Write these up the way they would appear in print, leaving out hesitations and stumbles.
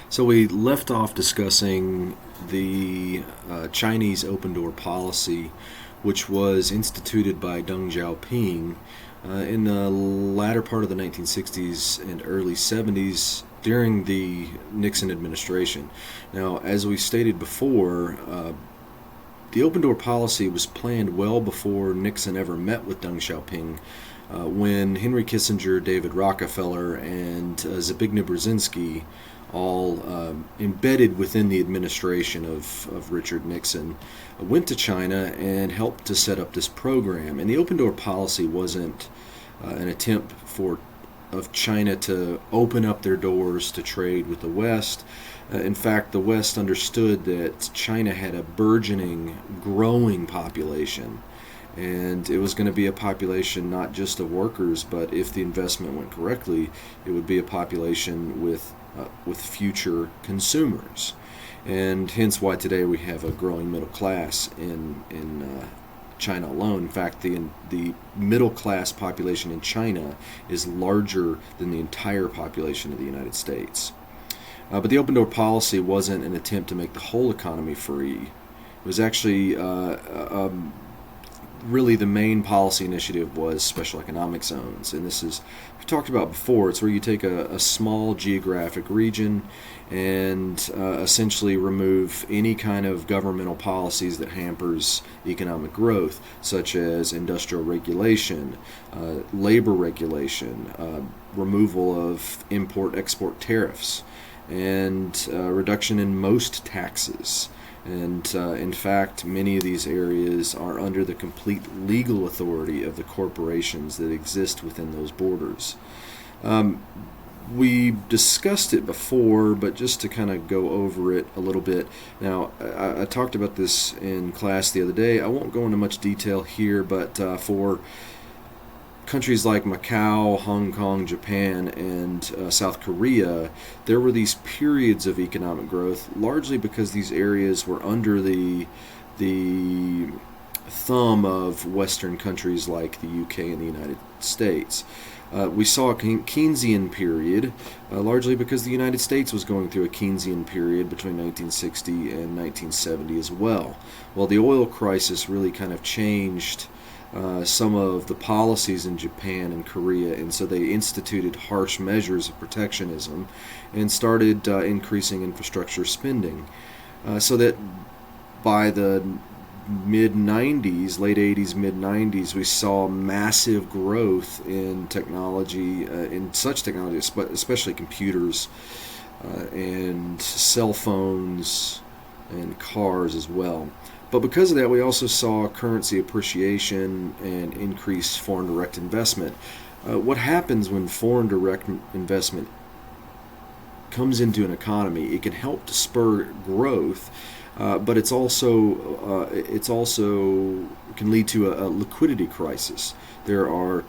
So we left off discussing the Chinese open door policy, which was instituted by Deng Xiaoping in the latter part of the 1960s and early 70s during the Nixon administration. Now, as we stated before, the open door policy was planned well before Nixon ever met with Deng Xiaoping. When Henry Kissinger, David Rockefeller, and Zbigniew Brzezinski all embedded within the administration of Richard Nixon, went to China and helped to set up this program. And the open door policy wasn't an attempt of China to open up their doors to trade with the West. In fact, the West understood that China had a burgeoning, growing population, and it was going to be a population not just of workers, but if the investment went correctly, it would be a population with future consumers, and hence why today we have a growing middle class in China alone. In fact, the middle class population in China is larger than the entire population of the United States. But the open door policy wasn't an attempt to make the whole economy free. It was actually really the main policy initiative was special economic zones, and this is we've talked about before. It's where you take a small geographic region and essentially remove any kind of governmental policies that hampers economic growth, such as industrial regulation, labor regulation, removal of import-export tariffs, and reduction in most taxes. And in fact, many of these areas are under the complete legal authority of the corporations that exist within those borders. We discussed it before, but just to kind of go over it a little bit. Now, I talked about this in class the other day. I won't go into much detail here, but for countries like Macau, Hong Kong, Japan, and South Korea, there were these periods of economic growth, largely because these areas were under the thumb of Western countries like the UK and the United States. We saw a Keynesian period, largely because the United States was going through a Keynesian period between 1960 and 1970 as well. Well, the oil crisis really kind of changed some of the policies in Japan and Korea, and so they instituted harsh measures of protectionism and started increasing infrastructure spending, so that by the mid-90s, late 80s, mid-90s, we saw massive growth in technology, in such technology, especially computers and cell phones and cars as well. But because of that, we also saw currency appreciation and increased foreign direct investment. What happens when foreign direct investment comes into an economy? It can help to spur growth, but it's also can lead to a liquidity crisis. There are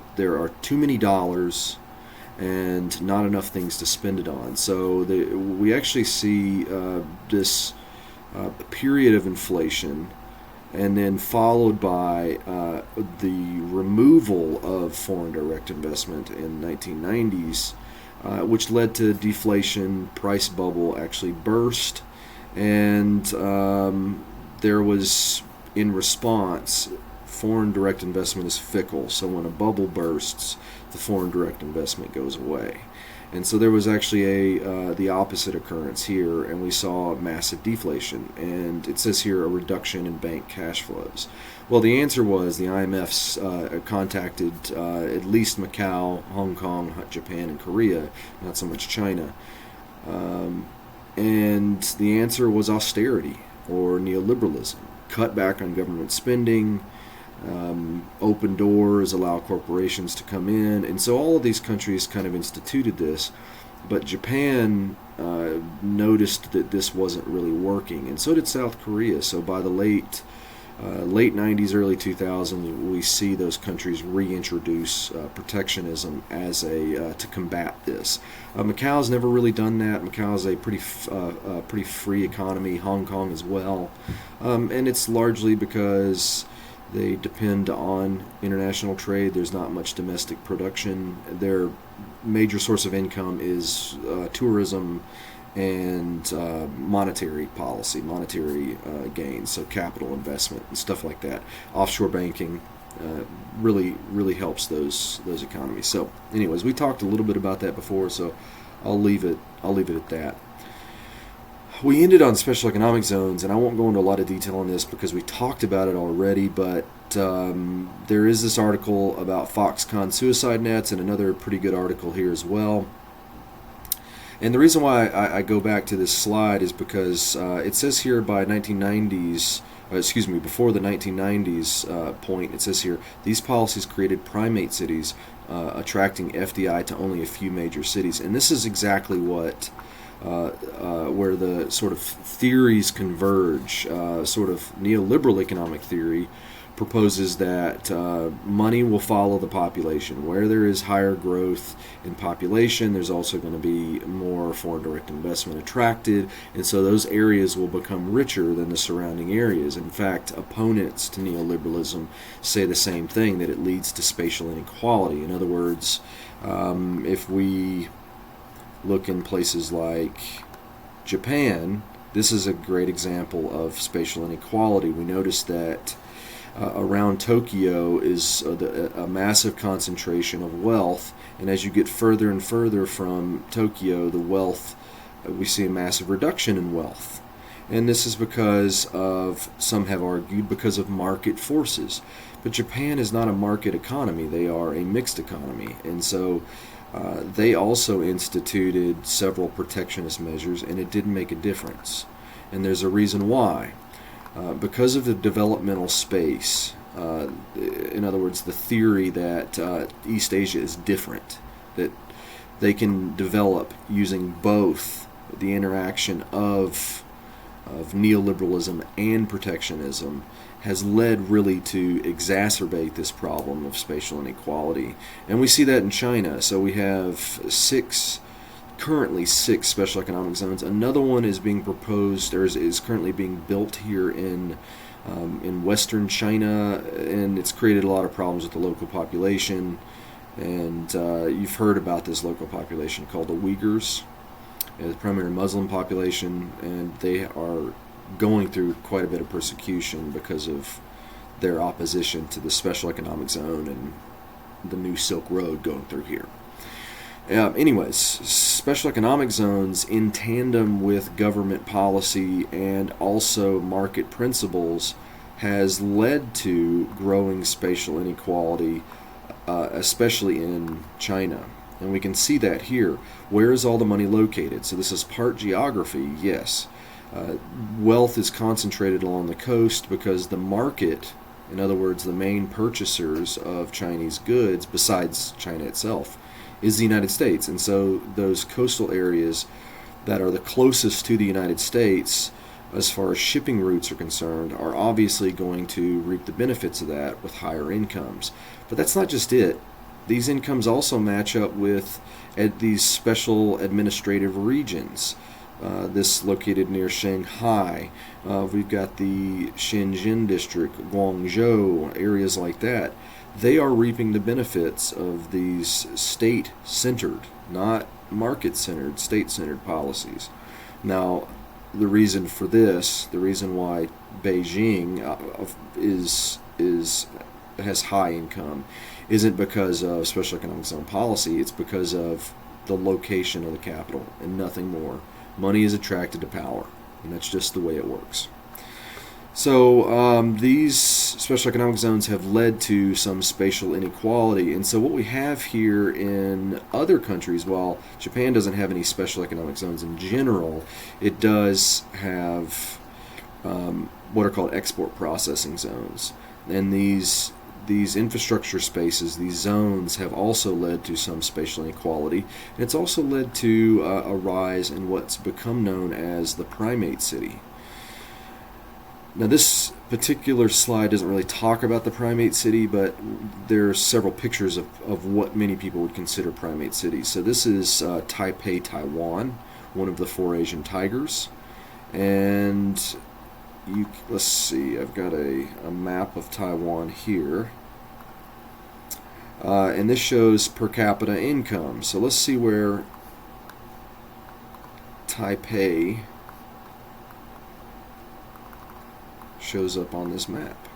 too many dollars and not enough things to spend it on. So we actually see this period of inflation, and then followed by the removal of foreign direct investment in 1990s, which led to deflation. Price bubble actually burst, and there was, in response, foreign direct investment is fickle. So when a bubble bursts, the foreign direct investment goes away. And so there was actually the opposite occurrence here, and we saw massive deflation. And it says here a reduction in bank cash flows. Well, the answer was the IMF's contacted at least Macau, Hong Kong, Japan, and Korea, not so much China. And the answer was austerity or neoliberalism. Cut back on government spending, open doors, allow corporations to come in, and so all of these countries kind of instituted this. But Japan noticed that this wasn't really working, and so did South Korea. So by the late 90s, early 2000s, we see those countries reintroduce protectionism as to combat this. Macau's never really done that. Macau's a pretty free economy. Hong Kong as well, and it's largely because they depend on international trade. There's not much domestic production. Their major source of income is tourism and monetary policy, monetary gains, so capital investment and stuff like that. Offshore banking really helps those economies. So, anyways, we talked a little bit about that before, so I'll leave it at that. We ended on special economic zones, and I won't go into a lot of detail on this because we talked about it already, but there is this article about Foxconn suicide nets and another pretty good article here as well. And the reason why I go back to this slide is because it says here by 1990s, before the 1990s point, it says here, these policies created primate cities, attracting FDI to only a few major cities. And this is exactly what where the sort of theories converge. Sort of neoliberal economic theory proposes that money will follow the population. Where there is higher growth in population, there's also going to be more foreign direct investment attracted, and so those areas will become richer than the surrounding areas. In fact, opponents to neoliberalism say the same thing, that it leads to spatial inequality. In other words, if we look in places like Japan, this is a great example of spatial inequality. We notice that around Tokyo is a massive concentration of wealth, and as you get further and further from Tokyo, the wealth, we see a massive reduction in wealth. And this is because of, some have argued, because of market forces. But Japan is not a market economy, they are a mixed economy, and so they also instituted several protectionist measures, and it didn't make a difference. And there's a reason why. Because of the developmental space, in other words, the theory that East Asia is different, that they can develop using both the interaction of neoliberalism and protectionism, has led really to exacerbate this problem of spatial inequality. And we see that in China. So we have currently six special economic zones. Another one is being proposed, or is currently being built here in western China, and it's created a lot of problems with the local population. And you've heard about this local population called the Uyghurs, the primary Muslim population, and they are going through quite a bit of persecution because of their opposition to the special economic zone and the new Silk Road going through here. Anyways, special economic zones, in tandem with government policy and also market principles, has led to growing spatial inequality, especially in China. And we can see that here. Where is all the money located? So this is part geography, yes. Wealth is concentrated along the coast because the market, in other words, the main purchasers of Chinese goods, besides China itself, is the United States. And so those coastal areas that are the closest to the United States, as far as shipping routes are concerned, are obviously going to reap the benefits of that with higher incomes. But that's not just it. These incomes also match up with these special administrative regions. This located near Shanghai. We've got the Shenzhen district, Guangzhou, areas like that. They are reaping the benefits of these state-centered, not market-centered, state-centered policies. Now, the reason for this, the reason why Beijing has high income, isn't because of special economic zone policy. It's because of the location of the capital and nothing more. Money is attracted to power, and that's just the way it works. So these special economic zones have led to some spatial inequality. And so what we have here in other countries, while Japan doesn't have any special economic zones in general, it does have what are called export processing zones. And these infrastructure spaces, these zones, have also led to some spatial inequality. And it's also led to a rise in what's become known as the primate city. Now, this particular slide doesn't really talk about the primate city, but there are several pictures of what many people would consider primate cities. So this is Taipei, Taiwan, one of the four Asian tigers. And let's see, I've got a map of Taiwan here. And this shows per capita income. So let's see where Taipei shows up on this map.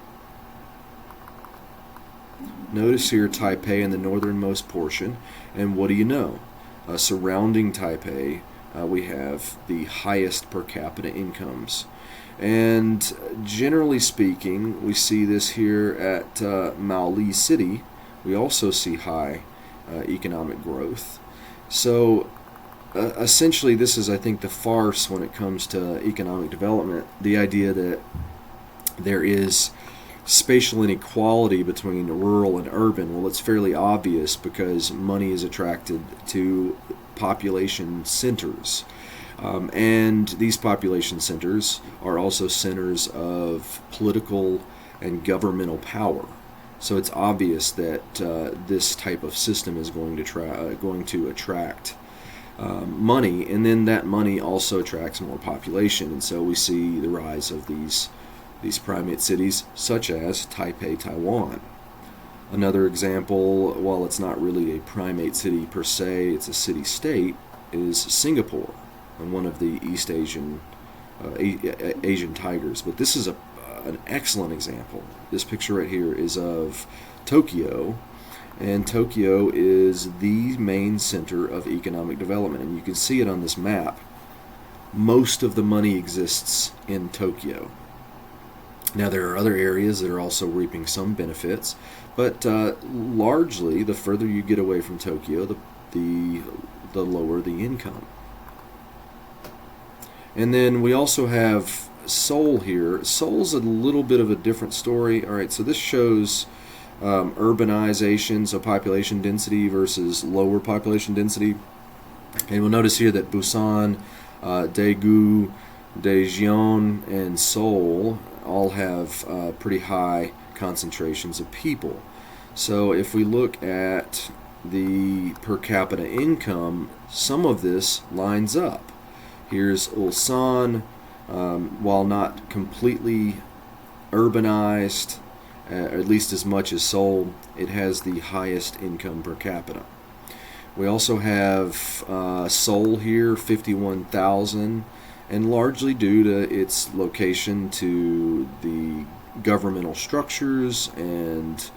Notice here Taipei in the northernmost portion, and what do you know? Surrounding Taipei, we have the highest per capita incomes. And generally speaking, we see this here at Maoli City. We also see high economic growth. So essentially, this is, I think, the farce when it comes to economic development. The idea that there is spatial inequality between rural and urban. Well, it's fairly obvious because money is attracted to population centers. And these population centers are also centers of political and governmental power. So it's obvious that this type of system is going to attract money, and then that money also attracts more population. And so we see the rise of these primate cities, such as Taipei, Taiwan. Another example, while it's not really a primate city per se, it's a city-state, is Singapore, and one of the East Asian tigers. But this is an excellent example. This picture right here is of Tokyo, and Tokyo is the main center of economic development, and you can see it on this map. Most of the money exists in Tokyo. Now, there are other areas that are also reaping some benefits, but largely, the further you get away from Tokyo, the lower the income. And then we also have Seoul here. Seoul's a little bit of a different story. All right, so this shows urbanization, so population density versus lower population density. And we'll notice here that Busan, Daegu, Daejeon, and Seoul all have pretty high concentrations of people. So if we look at the per capita income, some of this lines up. Here's Ulsan, while not completely urbanized, at least as much as Seoul, it has the highest income per capita. We also have Seoul here, 51,000, and largely due to its location to the governmental structures and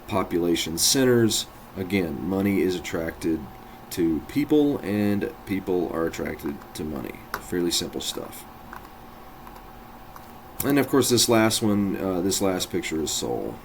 population centers. Again, money is attracted to people, and people are attracted to money. Fairly simple stuff. And of course, this last picture is Seoul.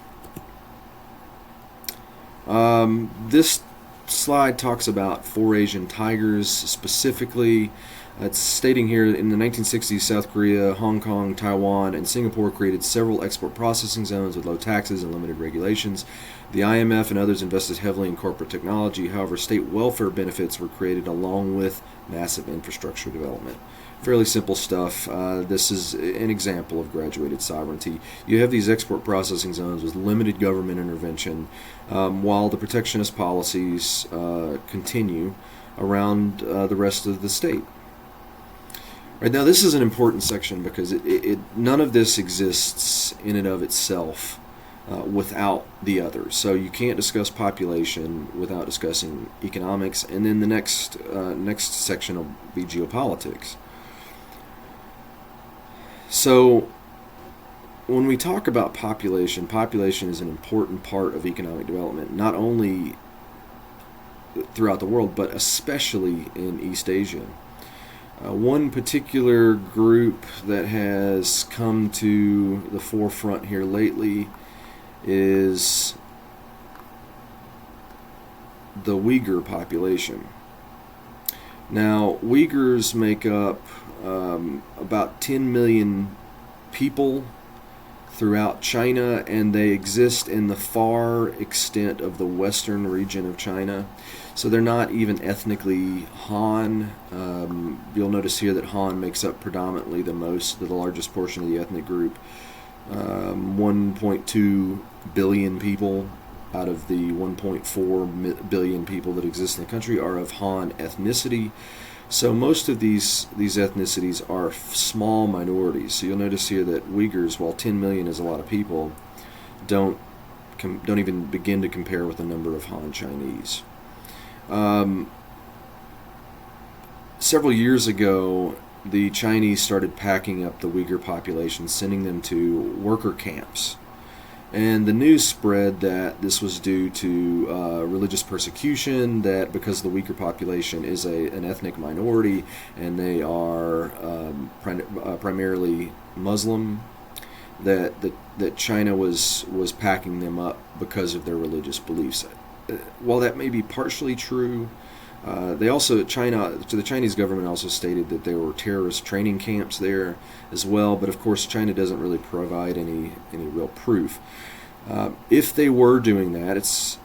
This slide talks about four Asian tigers specifically. It's stating here in the 1960s, South Korea, Hong Kong, Taiwan, and Singapore created several export processing zones with low taxes and limited regulations. The IMF and others invested heavily in corporate technology. However, state welfare benefits were created along with massive infrastructure development. Fairly simple stuff. This is an example of graduated sovereignty. You have these export processing zones with limited government intervention, while the protectionist policies continue around the rest of the state. Right now, this is an important section because none of this exists in and of itself without the others. So you can't discuss population without discussing economics, and then the next section will be geopolitics. So when we talk about population is an important part of economic development, not only throughout the world, but especially in East Asia. One particular group that has come to the forefront here lately is the Uighur population. Now, Uyghurs make up about 10 million people throughout China, and they exist in the far extent of the western region of China. So they're not even ethnically Han. You'll notice here that Han makes up predominantly the largest portion of the ethnic group. 1.2 billion people out of the 1.4 billion people that exist in the country are of Han ethnicity. So most of these ethnicities are small minorities. So you'll notice here that Uyghurs, while 10 million is a lot of people, don't even begin to compare with the number of Han Chinese. several years ago, the Chinese started packing up the Uyghur population, sending them to worker camps. And the news spread that this was due to religious persecution, that because the Uyghur population is an ethnic minority and they are primarily Muslim, that China was packing them up because of their religious beliefs. While that may be partially true, the Chinese government also stated that there were terrorist training camps there as well. But of course, China doesn't really provide any real proof. If they were doing that, it's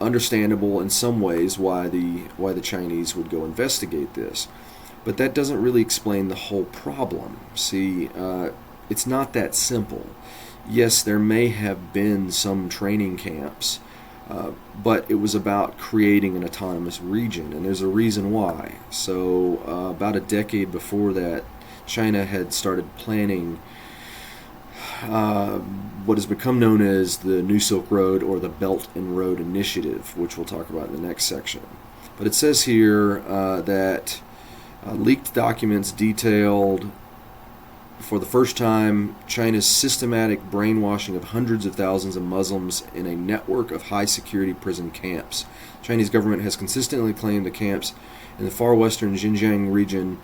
understandable in some ways why the Chinese would go investigate this. But that doesn't really explain the whole problem. See, it's not that simple. Yes, there may have been some training camps, but it was about creating an autonomous region, and there's a reason why. So about a decade before that, China had started planning what has become known as the New Silk Road, or the Belt and Road Initiative, which we'll talk about in the next section. But it says here that leaked documents detailed for the first time China's systematic brainwashing of hundreds of thousands of Muslims in a network of high-security prison camps. Chinese government has consistently claimed the camps in the far western Xinjiang region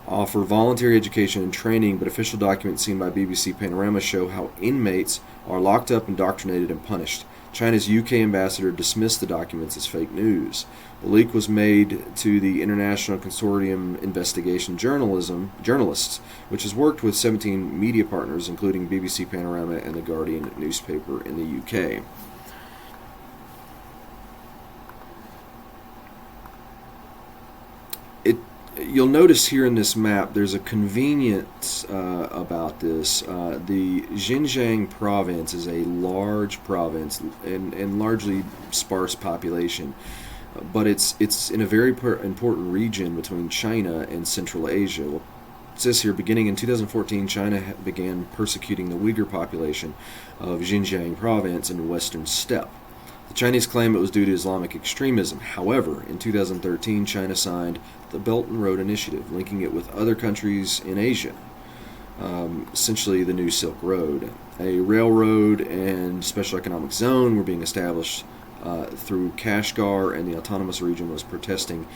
offer voluntary education and training, but official documents seen by BBC Panorama show how inmates are locked up, indoctrinated, and punished. China's UK ambassador dismissed the documents as fake news. The leak was made to the International Consortium Investigation Journalists, which has worked with 17 media partners, including BBC Panorama and The Guardian newspaper in the UK. You'll notice here in this map there's a convenience about this. The Xinjiang province is a large province and largely sparse population, but it's in a very important region between China and Central Asia. Well, it says here, beginning in 2014, China began persecuting the Uighur population of Xinjiang province in the Western Steppe. The Chinese claim it was due to Islamic extremism. However, in 2013, China signed the Belt and Road Initiative, linking it with other countries in Asia, essentially the New Silk Road. A railroad and special economic zone were being established through Kashgar, and the autonomous region was protesting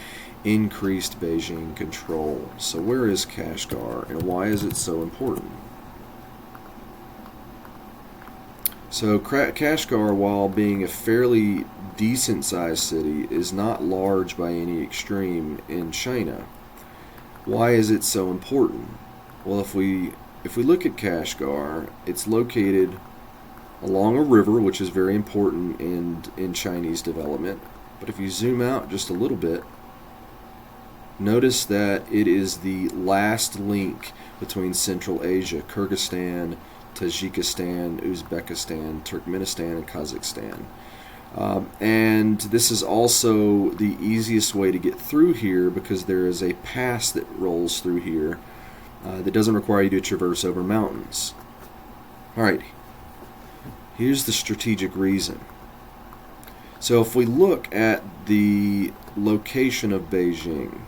increased Beijing control. So where is Kashgar, and why is it so important? So Kashgar, while being a fairly decent-sized city, is not large by any extreme in China. Why is it so important? Well, if we look at Kashgar, it's located along a river, which is very important in Chinese development. But if you zoom out just a little bit, notice that it is the last link between Central Asia, Kyrgyzstan, Tajikistan, Uzbekistan, Turkmenistan, and Kazakhstan. And this is also the easiest way to get through here because there is a pass that rolls through here that doesn't require you to traverse over mountains. Alright, here's the strategic reason. So if we look at the location of Beijing,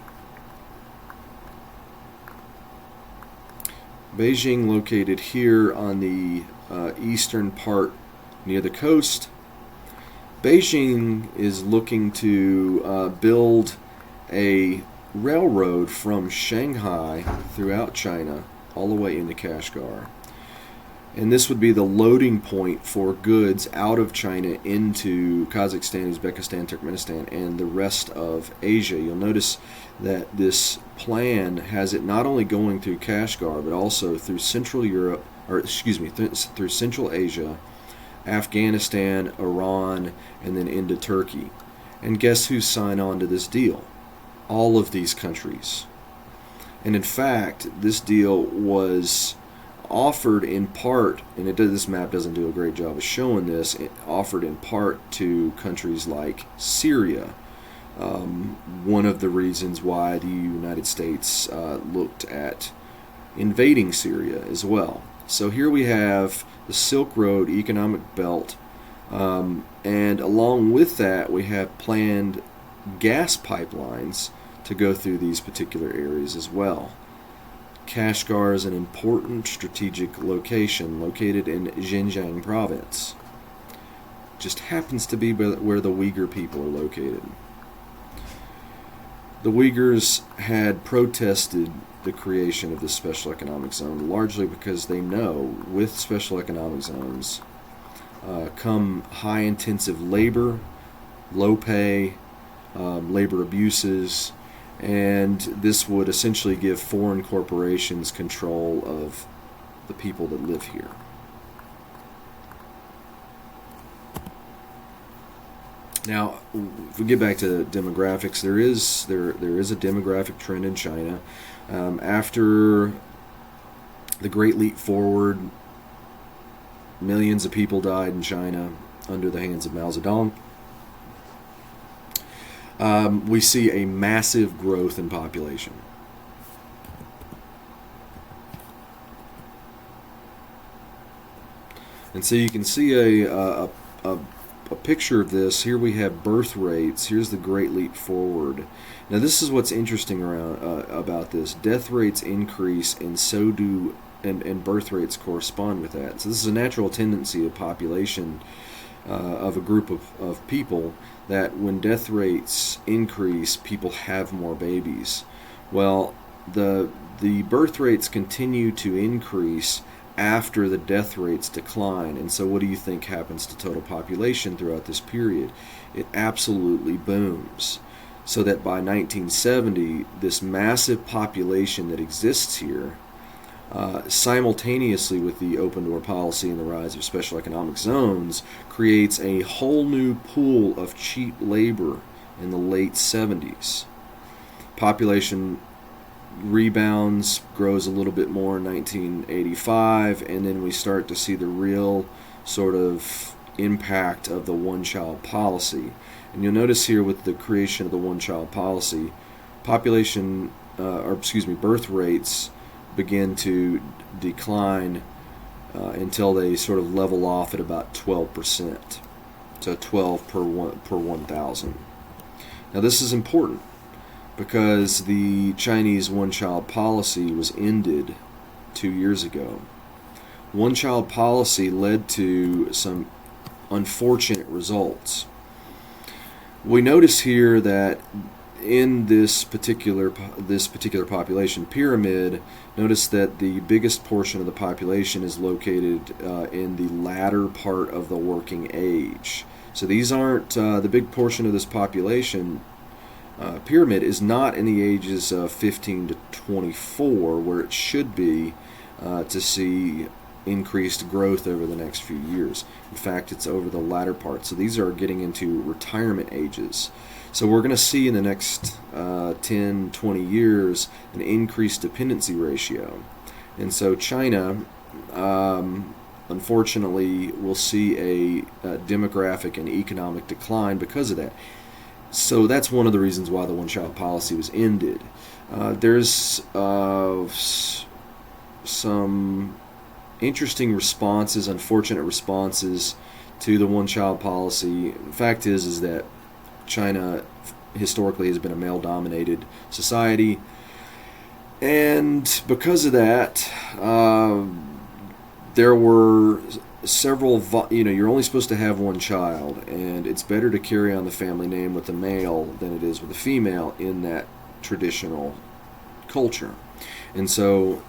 located here on the eastern part near the coast. Beijing is looking to build a railroad from Shanghai throughout China all the way into Kashgar. And this would be the loading point for goods out of China into Kazakhstan, Uzbekistan, Turkmenistan, and the rest of Asia. You'll notice that this plan has it not only going through Kashgar, but also through through Central Asia, Afghanistan, Iran, and then into Turkey. And guess who signed on to this deal? All of these countries. And in fact, this deal was offered in part, and this map doesn't do a great job of showing this, it offered in part to countries like Syria. One of the reasons why the United States looked at invading Syria as well. So here we have the Silk Road economic belt, and along with that we have planned gas pipelines to go through these particular areas as well. Kashgar is an important strategic location located in Xinjiang province. Just happens to be where the Uighur people are located. The Uyghurs had protested the creation of this special economic zone largely because they know with special economic zones come high intensive labor, low pay, labor abuses, and this would essentially give foreign corporations control of the people that live here. Now, if we get back to demographics, there is a demographic trend in China. After the Great Leap Forward, millions of people died in China under the hands of Mao Zedong. We see a massive growth in population. And so you can see a picture of this. Here we have birth rates. Here's the Great Leap Forward. Now this is what's interesting about this. Death rates increase, and so do and birth rates correspond with that. So this is a natural tendency of population of a group of people, that when death rates increase, people have more babies. Well, the birth rates continue to increase after the death rates decline. And so what do you think happens to total population throughout this period? It absolutely booms. So that by 1970, this massive population that exists here, simultaneously with the open door policy and the rise of special economic zones, creates a whole new pool of cheap labor in the late 70s. Population rebounds, grows a little bit more in 1985, and then we start to see the real sort of impact of the one-child policy. And you'll notice here with the creation of the one-child policy, birth rates begin to decline until they sort of level off at about 12%. So 12 per 1,000. Now this is important because the Chinese one-child policy was ended 2 years ago. One-child policy led to some unfortunate results. We notice here that in this particular population pyramid, notice that the biggest portion of the population is located in the latter part of the working age. So these aren't the big portion of this population pyramid is not in the ages of 15 to 24, where it should be to see increased growth over the next few years. In fact, it's over the latter part. So these are getting into retirement ages. So we're going to see in the next 10, 20 years an increased dependency ratio. And so China, unfortunately, will see a demographic and economic decline because of that. So that's one of the reasons why the one-child policy was ended. There's some interesting responses, unfortunate responses to the one-child policy. The fact is that China historically has been a male-dominated society, and because of that, there were several, you're only supposed to have one child, and it's better to carry on the family name with a male than it is with a female in that traditional culture. And so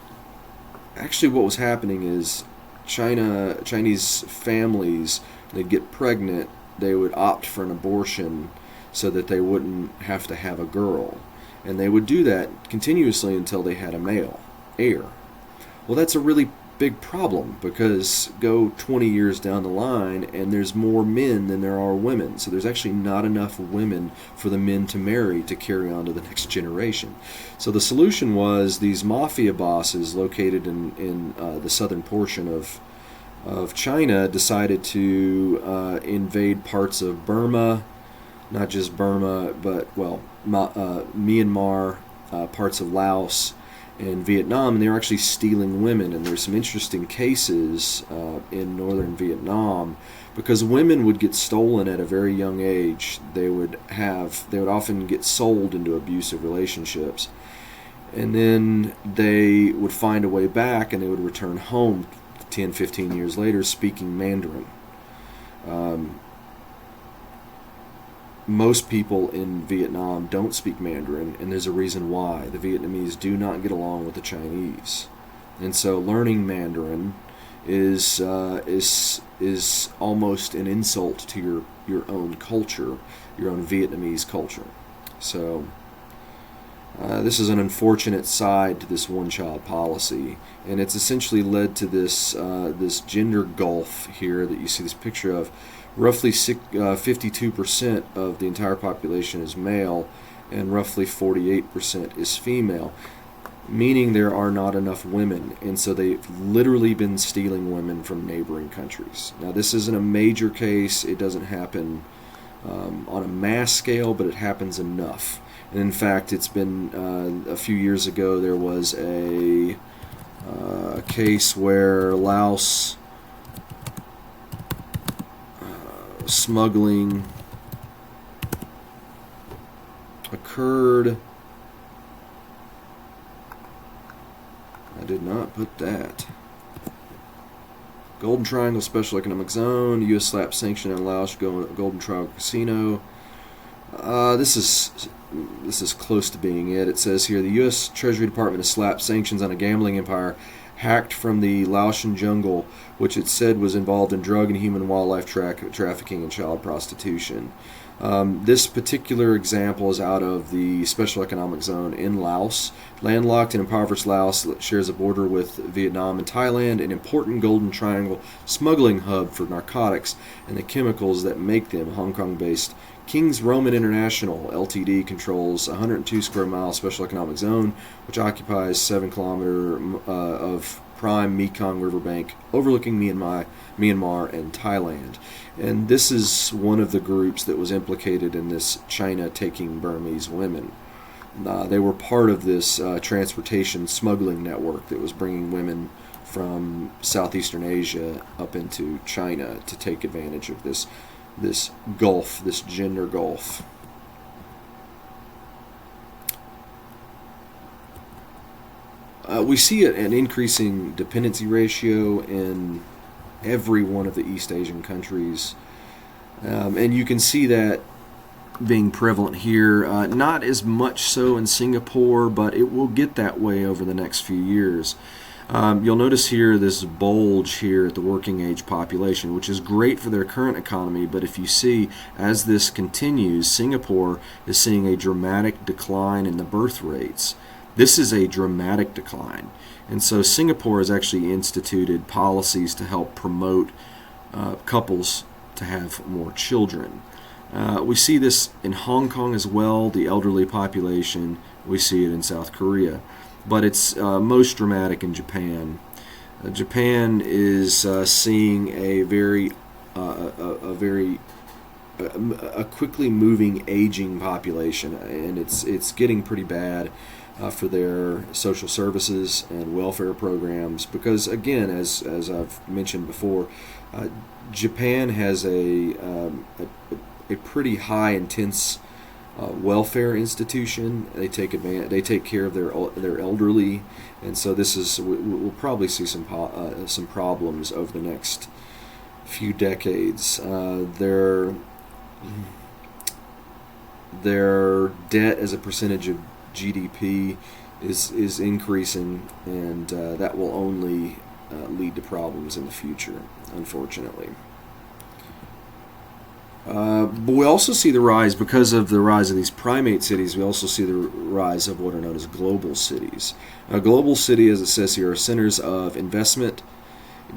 actually what was happening is Chinese families, they'd get pregnant, they would opt for an abortion so that they wouldn't have to have a girl. And they would do that continuously until they had a male heir. Well, that's a really big problem, because go 20 years down the line and there's more men than there are women. So there's actually not enough women for the men to marry to carry on to the next generation. So the solution was these mafia bosses located in the southern portion of China decided to invade parts of Burma, not just Burma, but Myanmar, parts of Laos, in Vietnam, and they were actually stealing women. And there's some interesting cases in northern Vietnam because women would get stolen at a very young age. They would often get sold into abusive relationships, and then they would find a way back, and they would return home 10, 15 years later speaking Mandarin. Most people in Vietnam don't speak Mandarin, and there's a reason why. The Vietnamese do not get along with the Chinese, and so learning Mandarin is almost an insult to your own culture, your own Vietnamese culture. So this is an unfortunate side to this one-child policy, and it's essentially led to this gender gulf here that you see this picture of. Roughly 52% of the entire population is male, and roughly 48% is female, meaning there are not enough women, and so they've literally been stealing women from neighboring countries. Now, this isn't a major case. It doesn't happen on a mass scale, but it happens enough. And in fact, it's been a few years ago, there was a case where Laos smuggling occurred. I did not put that. Golden Triangle Special Economic Zone, U.S. slap sanction on Laos Golden Triangle Casino. This is close to being it. It says here the U.S. Treasury Department has slapped sanctions on a gambling empire hacked from the Laotian jungle, which it said was involved in drug and human wildlife trafficking and child prostitution. This particular example is out of the Special Economic Zone in Laos. Landlocked and impoverished Laos shares a border with Vietnam and Thailand, an important Golden Triangle smuggling hub for narcotics and the chemicals that make them. Hong Kong-based King's Roman International Ltd. Controls a 102 square mile special economic zone, which occupies 7 kilometers of prime Mekong riverbank overlooking Myanmar and Thailand. And this is one of the groups that was implicated in this China taking Burmese women. They were part of this transportation smuggling network that was bringing women from Southeastern Asia up into China to take advantage of this gulf, this gender gulf. We see an increasing dependency ratio in every one of the East Asian countries, and you can see that being prevalent here. Not as much so in Singapore, but it will get that way over the next few years. You'll notice here this bulge here at the working age population, which is great for their current economy, but if you see, as this continues, Singapore is seeing a dramatic decline in the birth rates. This is a dramatic decline. And so Singapore has actually instituted policies to help promote couples to have more children. We see this in Hong Kong as well, the elderly population. We see it in South Korea. But it's most dramatic in Japan. Japan is seeing a quickly moving aging population, and it's getting pretty bad for their social services and welfare programs. Because again, as I've mentioned before, Japan has a pretty high intense welfare institution. They take care of their elderly, and so we'll probably see some problems over the next few decades. Their debt as a percentage of GDP is increasing, and that will only lead to problems in the future, unfortunately. But we also see the rise, because of the rise of these primate cities, we also see the rise of what are known as global cities. A global city, as it says here, are centers of investment,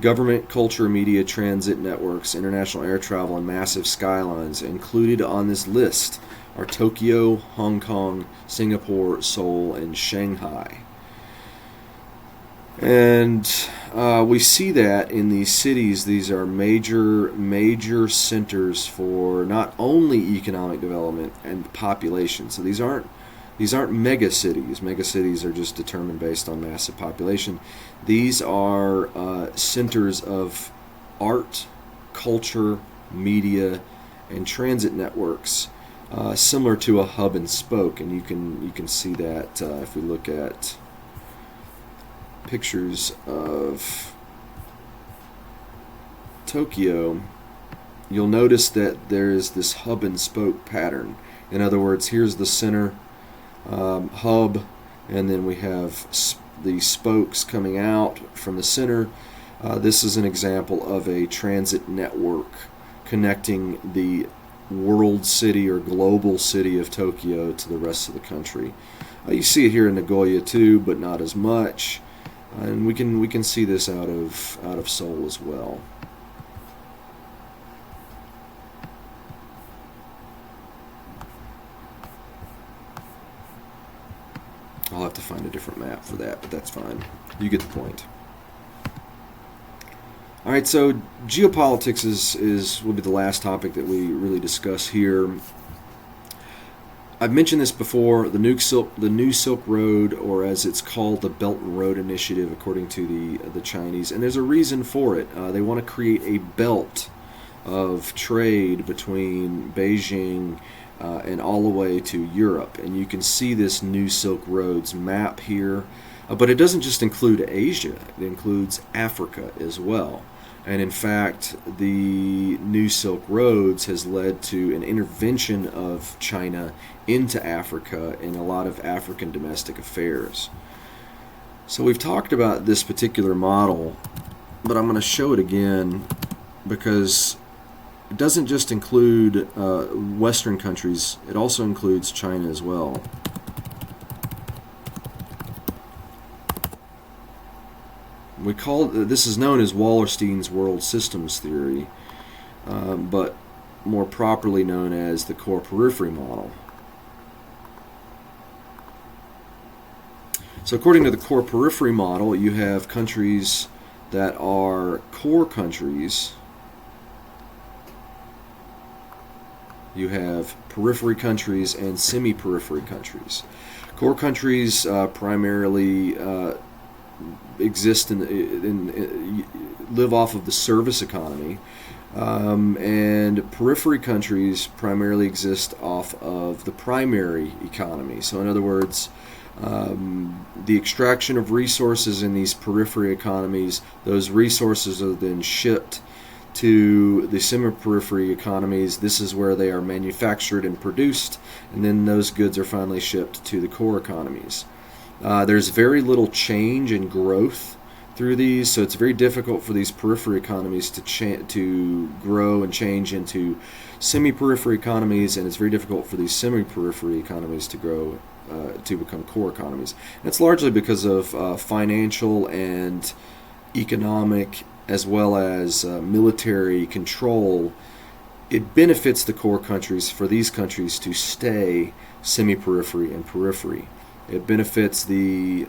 government, culture, media, transit networks, international air travel, and massive skylines. Included on this list are Tokyo, Hong Kong, Singapore, Seoul, and Shanghai. And we see that in these cities. These are major centers for not only economic development and population. So these aren't These aren't mega cities. Mega cities are just determined based on massive population. These are centers of art, culture, media, and transit networks, similar to a hub and spoke. And you can see that if we look at pictures of Tokyo, you'll notice that there is this hub and spoke pattern. In other words, here's the center hub, and then we have the spokes coming out from the center. This is an example of a transit network connecting the world city or global city of Tokyo to the rest of the country. You see it here in Nagoya too, but not as much. And we can see this out of Seoul as well. I'll have to find a different map for that, but that's fine. You get the point. All right, so geopolitics will be the last topic that we really discuss here. I've mentioned this before, the New Silk Road, or as it's called, the Belt and Road Initiative, according to the Chinese, and there's a reason for it. They want to create a belt of trade between Beijing and all the way to Europe, and you can see this New Silk Roads map here, but it doesn't just include Asia, it includes Africa as well. And in fact, the New Silk Roads has led to an intervention of China into Africa in a lot of African domestic affairs. So we've talked about this particular model, but I'm going to show it again because it doesn't just include Western countries, it also includes China as well. This is known as Wallerstein's world systems theory, but more properly known as the core periphery model. So according to the core periphery model, you have countries that are core countries. You have periphery countries and semi-periphery countries. Core countries primarily exist in live off of the service economy, and periphery countries primarily exist off of the primary economy. So in other words, the extraction of resources in these periphery economies, those resources are then shipped to the semi-periphery economies. This is where they are manufactured and produced, and then those goods are finally shipped to the core economies. There's very little change and growth through these, so it's very difficult for these periphery economies to grow and change into semi-periphery economies, and it's very difficult for these semi-periphery economies to grow to become core economies. And it's largely because of financial and economic as well as military control. It benefits the core countries for these countries to stay semi-periphery and periphery. It benefits the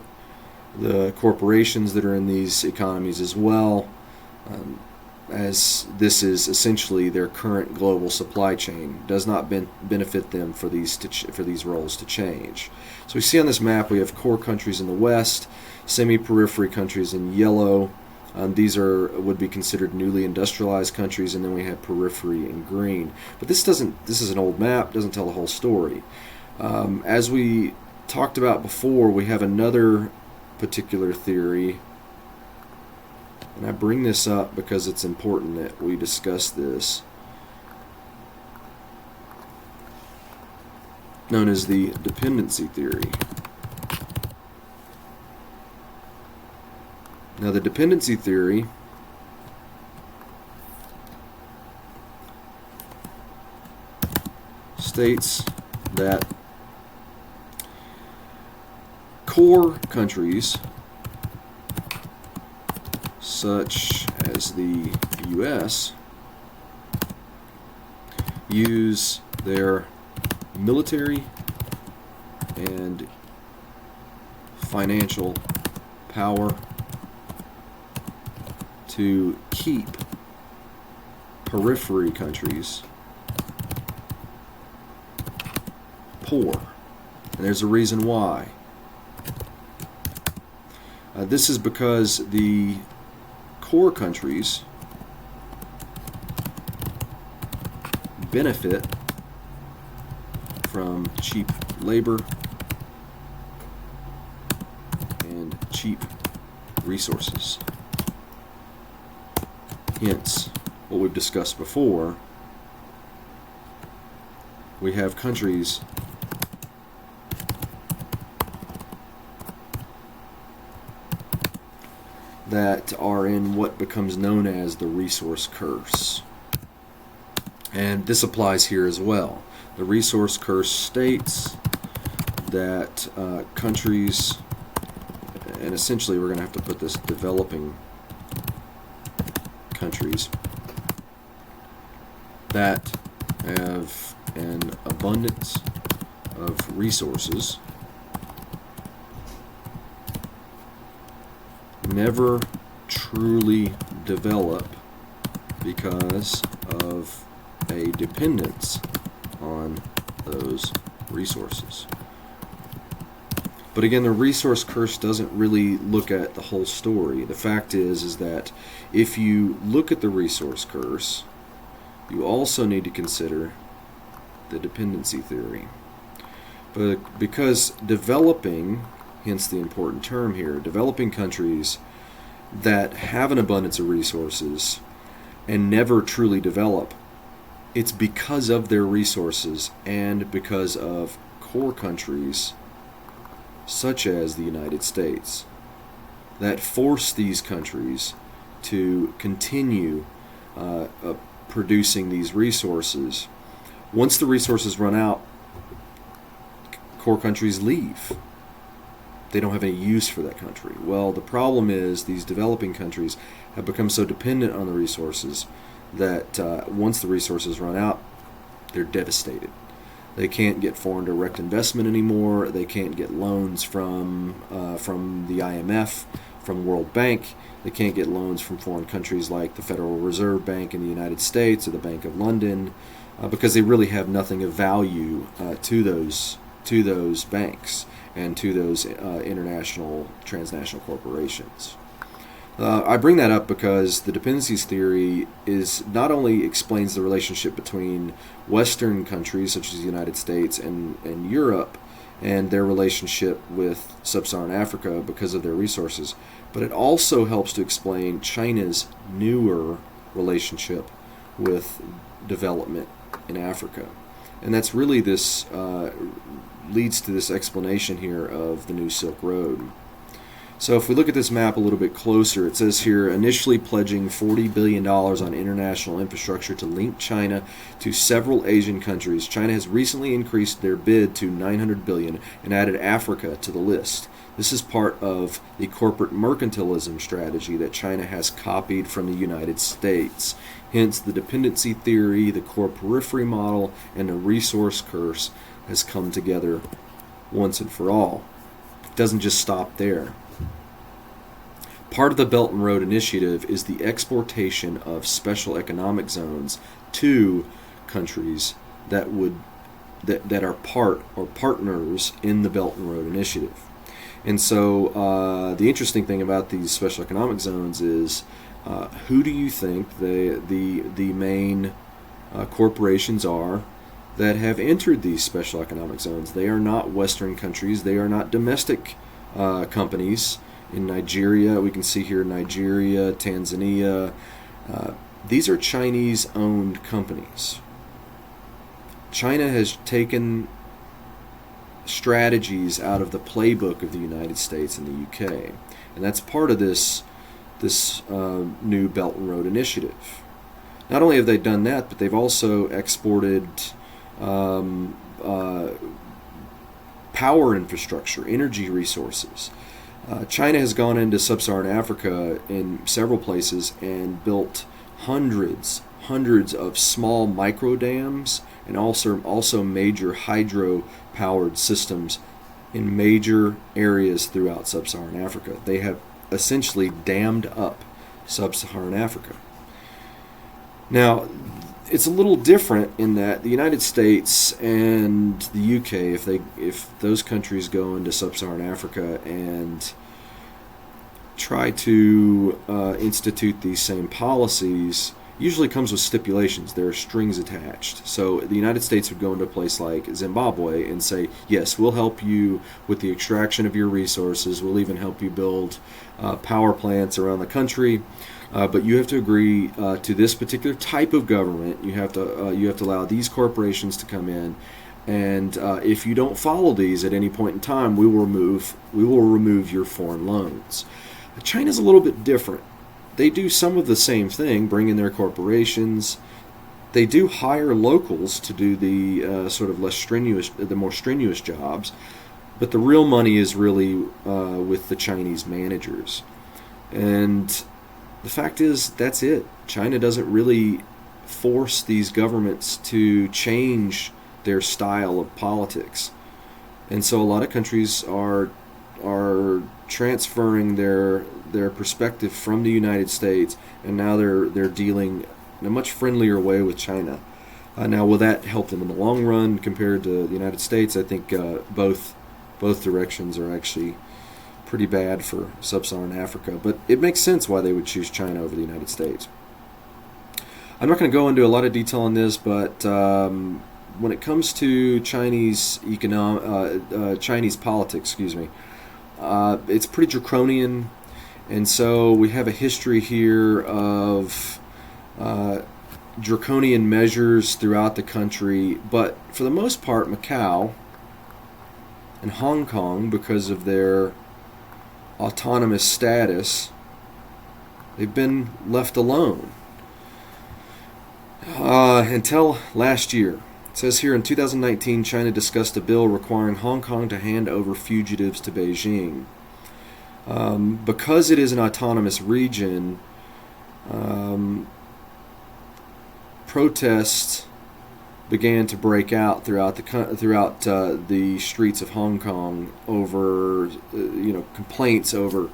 corporations that are in these economies as well, as this is essentially their current global supply chain. Does not benefit them for these roles to change. So we see on this map we have core countries in the west, semi-periphery countries in yellow. These would be considered newly industrialized countries, and then we have periphery in green. But this is an old map, doesn't tell the whole story. As we talked about before, we have another particular theory, and I bring this up because it's important that we discuss this, known as the dependency theory. Now, the dependency theory states that core countries such as the US use their military and financial power to keep periphery countries poor. And There's a reason why. This is because the core countries benefit from cheap labor and cheap resources. Hence, what we've discussed before, we have countries that are in what becomes known as the resource curse. And this applies here as well. The resource curse states that countries, and essentially we're going to have to put this developing countries, that have an abundance of resources never truly develop because of a dependence on those resources. But again, the resource curse doesn't really look at the whole story. The fact is that if you look at the resource curse, you also need to consider the dependency theory. But because developing, hence the important term here, developing countries that have an abundance of resources and never truly develop, it's because of their resources and because of core countries such as the United States that force these countries to continue producing these resources. Once the resources run out, core countries leave. They don't have any use for that country. Well, the problem is these developing countries have become so dependent on the resources that once the resources run out, they're devastated. They can't get foreign direct investment anymore. They can't get loans from the IMF, from World Bank. They can't get loans from foreign countries like the Federal Reserve Bank in the United States or the Bank of London, because they really have nothing of value to those banks and to those international, transnational corporations. I bring that up because the dependencies theory is not only explains the relationship between Western countries such as the United States and Europe and their relationship with sub-Saharan Africa because of their resources, but it also helps to explain China's newer relationship with development in Africa. And that's really this leads to this explanation here of the New Silk Road. So if we look at this map a little bit closer, it says here, initially pledging $40 billion on international infrastructure to link China to several Asian countries, China has recently increased their bid to $900 billion and added Africa to the list. This is part of the corporate mercantilism strategy that China has copied from the United States. Hence, the dependency theory, the core periphery model, and the resource curse has come together once and for all. It doesn't just stop there. Part of the Belt and Road Initiative is the exportation of special economic zones to countries that are part or partners in the Belt and Road Initiative. And so the interesting thing about these special economic zones is who do you think the main corporations are that have entered these special economic zones? They are not Western countries. They are not domestic companies. In Nigeria, we can see here Nigeria, Tanzania. These are Chinese-owned companies. China has taken strategies out of the playbook of the United States and the UK, and that's part of this new Belt and Road Initiative. Not only have they done that, but they've also exported power infrastructure, energy resources. China has gone into sub-Saharan Africa in several places and built hundreds of small micro dams and also major hydro-powered systems in major areas throughout sub-Saharan Africa. They have essentially dammed up sub-Saharan Africa. Now, it's a little different in that the United States and the UK, if those countries go into sub-Saharan Africa and try to institute these same policies, usually comes with stipulations. There are strings attached. So the United States would go into a place like Zimbabwe and say, yes, we'll help you with the extraction of your resources. We'll even help you build power plants around the country. But you have to agree to this particular type of government. You have to allow these corporations to come in, and if you don't follow these at any point in time, we will remove your foreign loans. China's a little bit different. They do some of the same thing, bring in their corporations. They do hire locals to do the sort of the more strenuous jobs, but the real money is really with the Chinese managers. And the fact is, that's it. China doesn't really force these governments to change their style of politics. And so a lot of countries are transferring their perspective from the United States, and now they're dealing in a much friendlier way with China. Now, will that help them in the long run compared to the United States? I think both directions are actually pretty bad for sub-Saharan Africa, but it makes sense why they would choose China over the United States. I'm not going to go into a lot of detail on this, but when it comes to Chinese politics, it's pretty draconian, and so we have a history here of draconian measures throughout the country. But for the most part, Macau and Hong Kong, because of their autonomous status, they've been left alone until last year. It says here in 2019, China discussed a bill requiring Hong Kong to hand over fugitives to Beijing. Because it is an autonomous region, protests began to break out throughout the streets of Hong Kong over complaints over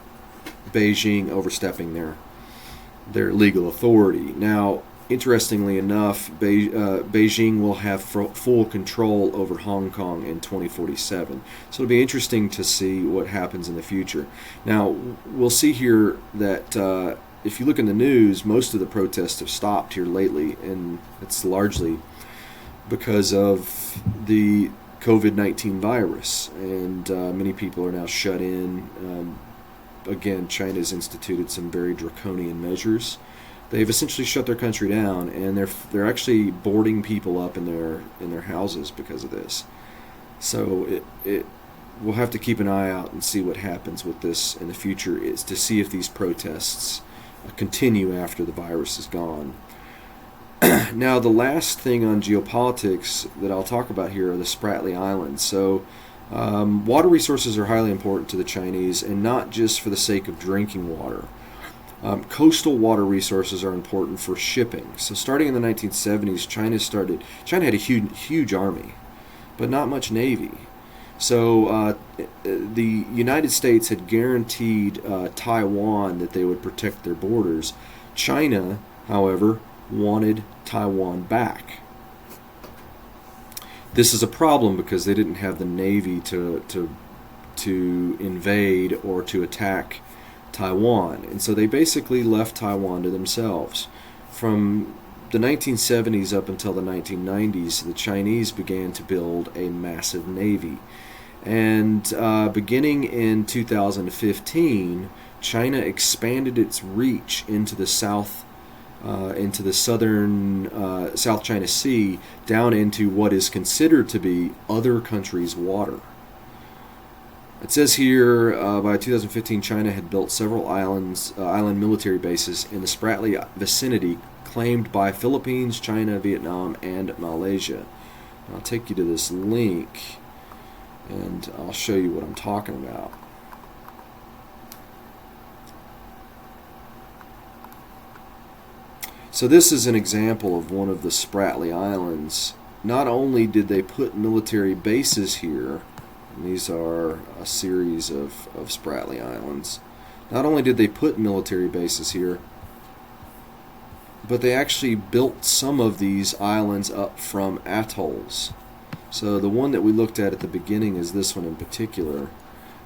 Beijing overstepping their legal authority. Now, interestingly enough, Beijing will have full control over Hong Kong in 2047. So it'll be interesting to see what happens in the future. Now, we'll see here that if you look in the news, most of the protests have stopped here lately, and it's largely because of the COVID-19 virus, and many people are now shut in. Again, China's instituted some very draconian measures. They've essentially shut their country down, and they're actually boarding people up in their houses because of this. So we'll have to keep an eye out and see what happens with this in the future, is to see if these protests continue after the virus is gone. Now, the last thing on geopolitics that I'll talk about here are the Spratly Islands. So water resources are highly important to the Chinese, and not just for the sake of drinking water. Coastal water resources are important for shipping. So starting in the 1970s, China had a huge army, but not much navy. So the United States had guaranteed Taiwan that they would protect their borders. China, however, wanted Taiwan back. This is a problem because they didn't have the navy to invade or to attack Taiwan, and so they basically left Taiwan to themselves. From the 1970s up until the 1990s, the Chinese began to build a massive navy, and beginning in 2015, China expanded its reach into the southern South China Sea, down into what is considered to be other countries' water. It says here, by 2015, China had built several island military bases in the Spratly vicinity, claimed by Philippines, China, Vietnam, and Malaysia. I'll take you to this link, and I'll show you what I'm talking about. So this is an example of one of the Spratly Islands. Not only did they put military bases here, and these are a series of Spratly Islands. Not only did they put military bases here, but they actually built some of these islands up from atolls. So the one that we looked at the beginning is this one in particular.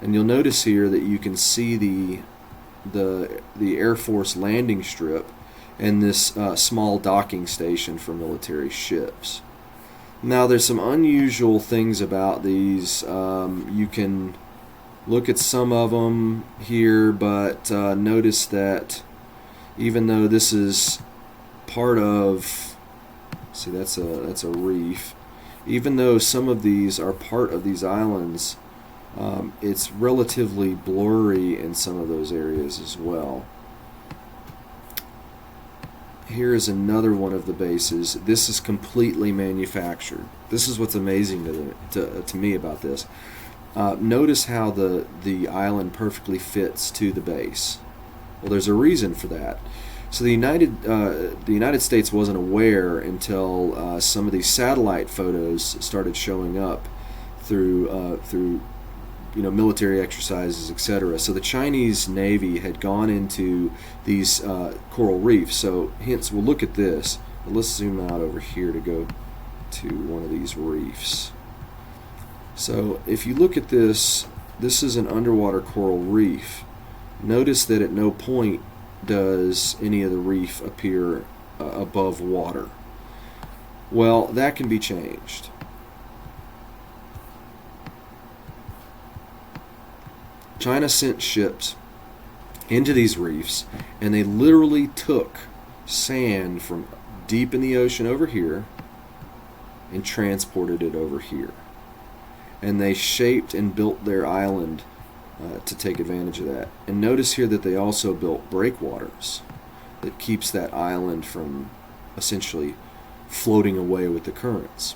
And you'll notice here that you can see the Air Force landing strip and this small docking station for military ships. Now there's some unusual things about these. You can look at some of them here, but notice that even though this is part of, see, that's a reef. Even though some of these are part of these islands, it's relatively blurry in some of those areas as well. Here is another one of the bases. This is completely manufactured. This is what's amazing to me about this. Notice how the island perfectly fits to the base. Well, there's a reason for that. So the United States wasn't aware until some of these satellite photos started showing up through military exercises, etc. So the Chinese Navy had gone into these coral reefs. So hence, we'll look at this. Let's zoom out over here to go to one of these reefs. So if you look at this, this is an underwater coral reef. Notice that at no point does any of the reef appear above water. Well, that can be changed. China sent ships into these reefs, and they literally took sand from deep in the ocean over here and transported it over here. And they shaped and built their island to take advantage of that. And notice here that they also built breakwaters that keeps that island from essentially floating away with the currents.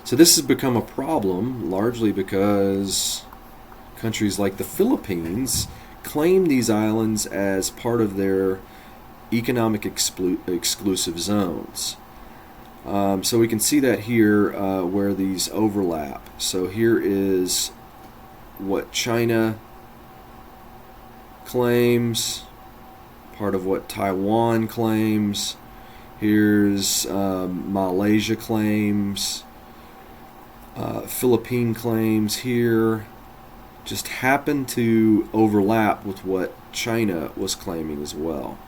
So this has become a problem largely because countries like the Philippines claim these islands as part of their economic exclusive zones. So we can see that here where these overlap. So here is what China claims, part of what Taiwan claims. Here's Malaysia claims, Philippine claims here. Just happen to overlap with what China was claiming as well.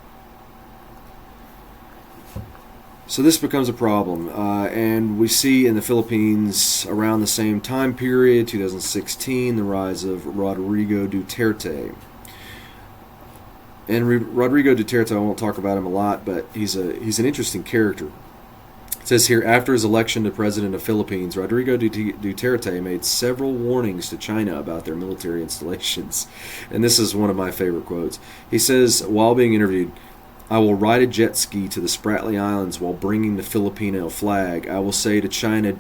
So this becomes a problem, and we see in the Philippines around the same time period, 2016, the rise of Rodrigo Duterte. And Rodrigo Duterte, I won't talk about him a lot, but he's an interesting character. It says here, after his election to president of Philippines, Rodrigo Duterte made several warnings to China about their military installations. And this is one of my favorite quotes. He says, while being interviewed, "I will ride a jet ski to the Spratly Islands while bringing the Filipino flag. I will say to China,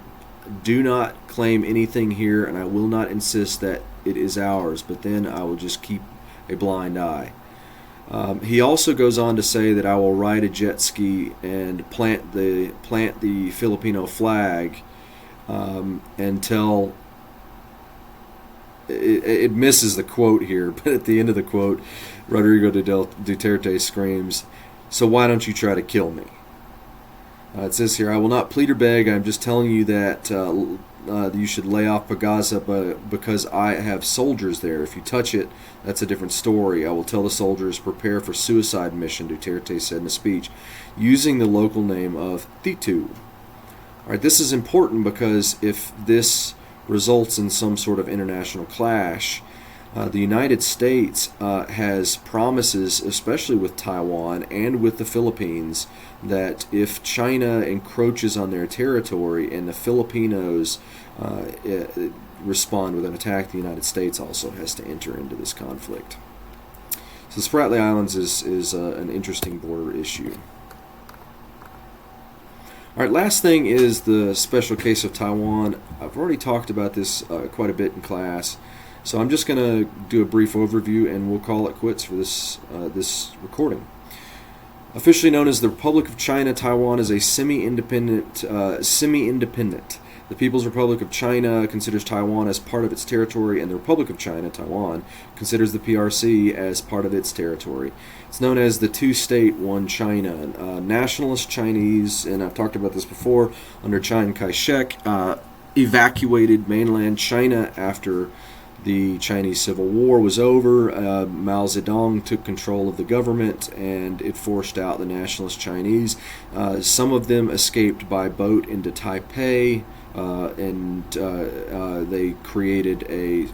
do not claim anything here, and I will not insist that it is ours, but then I will just keep a blind eye." He also goes on to say that I will ride a jet ski and plant the Filipino flag until it misses the quote here, but at the end of the quote, Rodrigo Duterte screams, "So why don't you try to kill me?" It says here, "I will not plead or beg. I'm just telling you that you should lay off Pagasa because I have soldiers there. If you touch it, that's a different story. I will tell the soldiers, prepare for suicide mission," Duterte said in a speech, using the local name of Titu. All right, this is important because if this results in some sort of international clash, the United States has promises, especially with Taiwan and with the Philippines, that if China encroaches on their territory and the Filipinos respond with an attack, the United States also has to enter into this conflict. So the Spratly Islands is an interesting border issue. All right, last thing is the special case of Taiwan. I've already talked about this quite a bit in class, so I'm just going to do a brief overview and we'll call it quits for this recording. Officially known as the Republic of China, Taiwan is a semi-independent The People's Republic of China considers Taiwan as part of its territory, and the Republic of China, Taiwan, considers the PRC as part of its territory. It's known as the two-state, one China. Nationalist Chinese, and I've talked about this before, under Chiang Kai-shek, evacuated mainland China after the Chinese Civil War was over. Mao Zedong took control of the government, and it forced out the nationalist Chinese. Some of them escaped by boat into Taipei, and they created a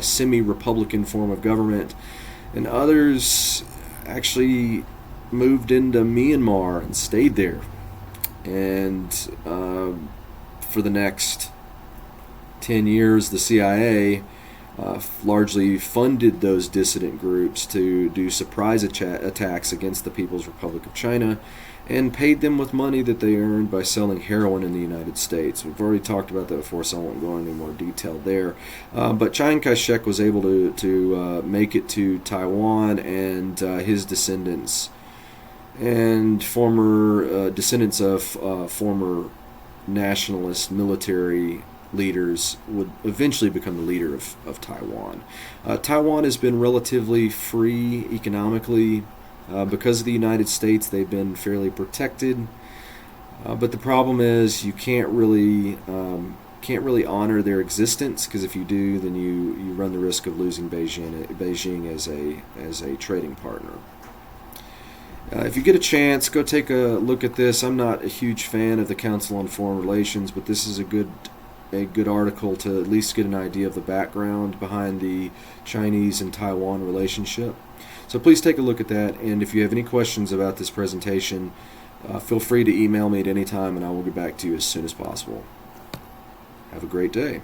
semi-republican form of government. And others actually moved into Myanmar and stayed there. And for the next 10 years, the CIA largely funded those dissident groups to do surprise attacks against the People's Republic of China, and paid them with money that they earned by selling heroin in the United States. We've already talked about that before, so I won't go into any more detail there. But Chiang Kai-shek was able to make it to Taiwan, and his descendants and former descendants of former nationalist military leaders would eventually become the leader of Taiwan. Taiwan has been relatively free economically. Because of the United States, they've been fairly protected. But the problem is you can't really honor their existence, because if you do, then you run the risk of losing Beijing as a trading partner. If you get a chance, go take a look at this. I'm not a huge fan of the Council on Foreign Relations, but this is a good article to at least get an idea of the background behind the Chinese and Taiwan relationship. So please take a look at that, and if you have any questions about this presentation, feel free to email me at any time, and I will get back to you as soon as possible. Have a great day.